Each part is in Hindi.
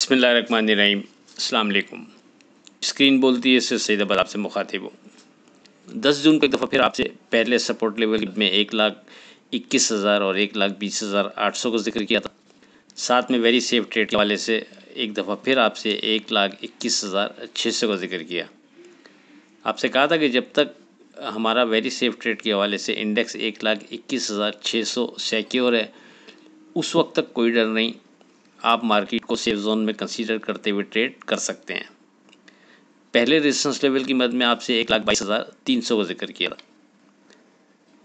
बिस्मिल्लाहिर्रहमानिर्रहीम। अस्सलाम वालेकुम। स्क्रीन बोलती है इससे सईदाबाद आपसे मुखातिब हूँ। 10 जून को एक दफ़ा फिर आपसे पहले सपोर्ट लेवल में 1,21,000 और 1,20,800 का जिक्र किया था। साथ में वेरी सेफ ट्रेड के हवाले से एक दफ़ा फिर आपसे 1,21,600 का जिक्र किया। आपसे कहा था कि जब तक हमारा वेरी सेफ ट्रेड के हवाले से इंडेक्स 1,21,600 सिक्योर है, उस वक्त तक कोई डर नहीं, आप मार्केट को सेफ जोन में कंसीडर करते हुए ट्रेड कर सकते हैं। पहले रेजिस्टेंस लेवल की मद में आपसे 1,22,300 का जिक्र किया था।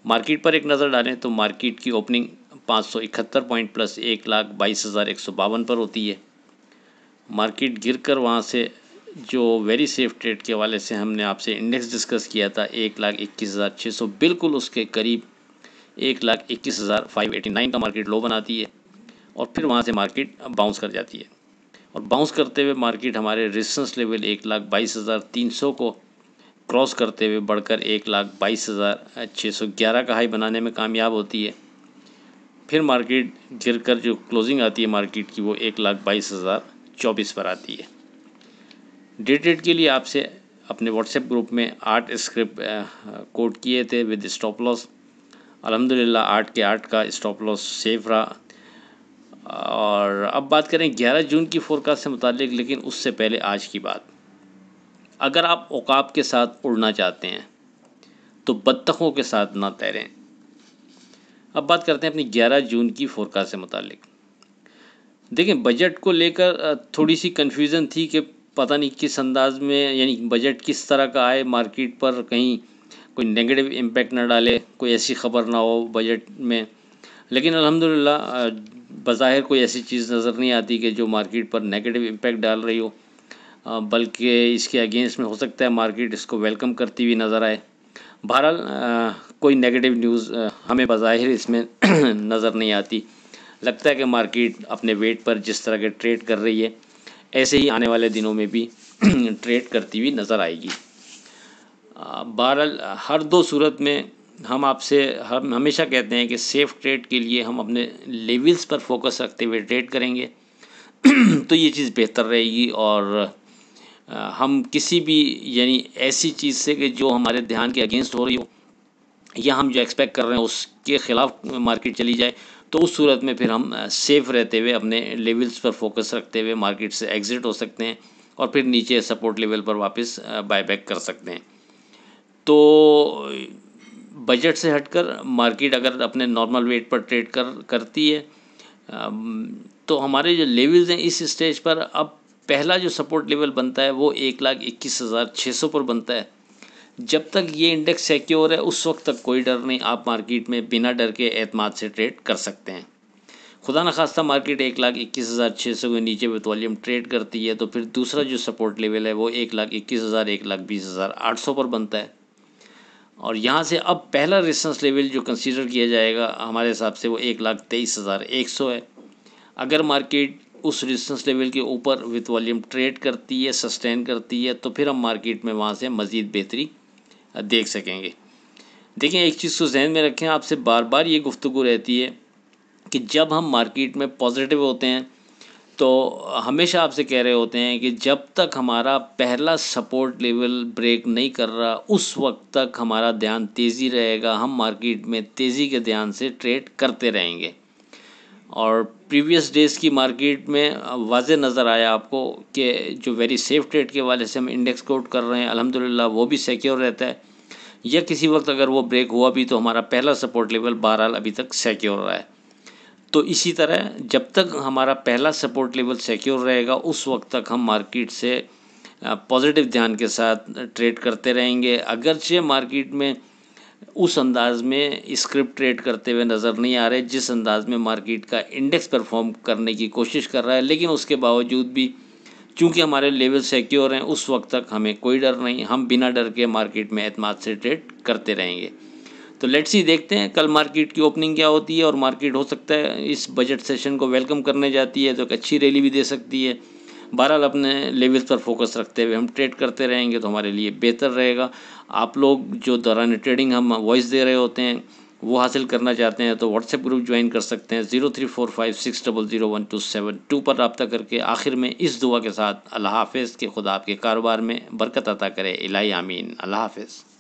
मार्केट पर एक नज़र डालें तो मार्केट की ओपनिंग 571 पॉइंट प्लस 1,22,152 पर होती है। मार्केट गिरकर वहाँ से जो वेरी सेफ ट्रेड के हवाले से हमने आपसे इंडेक्स डिस्कस किया था 1,21,600, बिल्कुल उसके करीब 1,21,589 का मार्केट लो बनाती है और फिर वहाँ से मार्केट बाउंस कर जाती है। और बाउंस करते हुए मार्केट हमारे रेजिस्टेंस लेवल 1,22,300 को क्रॉस करते हुए बढ़कर 1,22,611 का हाई बनाने में कामयाब होती है। फिर मार्केट गिरकर जो क्लोजिंग आती है मार्केट की वो 1,22,024 पर आती है। डे ट्रेड के लिए आपसे अपने व्हाट्सएप ग्रुप में 8 स्क्रिप्ट कोड किए थे विद स्टॉप लॉस। अल्हम्दुलिल्लाह 8 के 8 का स्टॉप लॉस सेफ रहा। और अब बात करें 11 जून की फोरकास्ट से मुतालिक, लेकिन उससे पहले आज की बात। अगर आप औकाब के साथ उड़ना चाहते हैं तो बत्तखों के साथ ना तैरें। अब बात करते हैं अपनी 11 जून की फोरकास्ट से मुतालिक। देखें, बजट को लेकर थोड़ी सी कन्फ्यूज़न थी कि पता नहीं किस अंदाज में, यानी बजट किस तरह का आए मार्केट पर, कहीं कोई नेगेटिव इम्पैक्ट ना डाले, कोई ऐसी ख़बर ना हो बजट में। लेकिन अल्हम्दुलिल्लाह बज़ाहिर कोई ऐसी चीज़ नज़र नहीं आती कि जो मार्केट पर नेगेटिव इम्पैक्ट डाल रही हो, बल्कि इसके अगेंस्ट में हो सकता है मार्केट इसको वेलकम करती हुई नज़र आए। बहरहाल कोई नेगेटिव न्यूज़ हमें बज़ाहिर इसमें नज़र नहीं आती। लगता है कि मार्केट अपने वेट पर जिस तरह के ट्रेड कर रही है, ऐसे ही आने वाले दिनों में भी ट्रेड करती हुई नज़र आएगी। बहरहाल हर दो सूरत में हम हमेशा कहते हैं कि सेफ़ ट्रेड के लिए हम अपने लेवल्स पर फोकस रखते हुए ट्रेड करेंगे तो ये चीज़ बेहतर रहेगी। और हम किसी भी, यानी ऐसी चीज़ से कि जो हमारे ध्यान के अगेंस्ट हो रही हो या हम जो एक्सपेक्ट कर रहे हैं उसके ख़िलाफ़ मार्केट चली जाए, तो उस सूरत में फिर हम सेफ़ रहते हुए अपने लेवल्स पर फोकस रखते हुए मार्केट से एग्ज़िट हो सकते हैं और फिर नीचे सपोर्ट लेवल पर वापस बायबैक कर सकते हैं। तो बजट से हटकर मार्केट अगर अपने नॉर्मल वेट पर ट्रेड करती है तो हमारे जो लेवल्स हैं इस स्टेज पर, अब पहला जो सपोर्ट लेवल बनता है वो 1,21,600 पर बनता है। जब तक ये इंडेक्स सिक्योर है उस वक्त तक कोई डर नहीं, आप मार्केट में बिना डर के एतमाद से ट्रेड कर सकते हैं। खुदा न खास्ता मार्केट 1,21,600 के नीचे विद वॉल्यूम ट्रेड करती है तो फिर दूसरा जो सपोर्ट लेवल है वो 1,21,000 1,20,800 पर बनता है। और यहाँ से अब पहला रेजिस्टेंस लेवल जो कंसीडर किया जाएगा हमारे हिसाब से वो 1,23,100 है। अगर मार्केट उस रेजिस्टेंस लेवल के ऊपर विद वॉल्यूम ट्रेड करती है, सस्टेन करती है, तो फिर हम मार्केट में वहाँ से मज़ीद बेहतरी देख सकेंगे। देखें, एक चीज़ को जहन में रखें, आपसे बार बार ये गुफ्तगू रहती है कि जब हम मार्केट में पॉजिटिव होते हैं तो हमेशा आपसे कह रहे होते हैं कि जब तक हमारा पहला सपोर्ट लेवल ब्रेक नहीं कर रहा उस वक्त तक हमारा ध्यान तेज़ी रहेगा, हम मार्केट में तेज़ी के ध्यान से ट्रेड करते रहेंगे। और प्रीवियस डेज़ की मार्केट में वाज़े नज़र आया आपको कि जो वेरी सेफ ट्रेड के वाले से हम इंडेक्स कोट कर रहे हैं, अल्हम्दुलिल्लाह वो भी सिक्योर रहता है, या किसी वक्त अगर वो ब्रेक हुआ भी तो हमारा पहला सपोर्ट लेवल बहरहाल अभी तक सिक्योर रहा है। तो इसी तरह जब तक हमारा पहला सपोर्ट लेवल सिक्योर रहेगा उस वक्त तक हम मार्केट से पॉजिटिव ध्यान के साथ ट्रेड करते रहेंगे। अगरचे मार्केट में उस अंदाज में स्क्रिप्ट ट्रेड करते हुए नज़र नहीं आ रहे जिस अंदाज में मार्केट का इंडेक्स परफॉर्म करने की कोशिश कर रहा है, लेकिन उसके बावजूद भी चूँकि हमारे लेवल सिक्योर हैं उस वक्त तक हमें कोई डर नहीं, हम बिना डर के मार्केट में एतमाद से ट्रेड करते रहेंगे। तो लेट्स सी, देखते हैं कल मार्केट की ओपनिंग क्या होती है। और मार्केट हो सकता है इस बजट सेशन को वेलकम करने जाती है तो एक अच्छी रैली भी दे सकती है। बहरहाल अपने लेवल्स पर फोकस रखते हुए हम ट्रेड करते रहेंगे तो हमारे लिए बेहतर रहेगा। आप लोग जो दौरान ट्रेडिंग हम वॉइस दे रहे होते हैं वो हासिल करना चाहते हैं तो व्हाट्सएप ग्रुप ज्वाइन कर सकते हैं 0345600127 पर रब्ता करके। आखिर में इस दुआ के साथ, अल्लाह हाफ़िज़, कि खुदा आपके कारोबार में बरकत अता करे। इलाही आमीन। अल्लाह हाफ़िज़।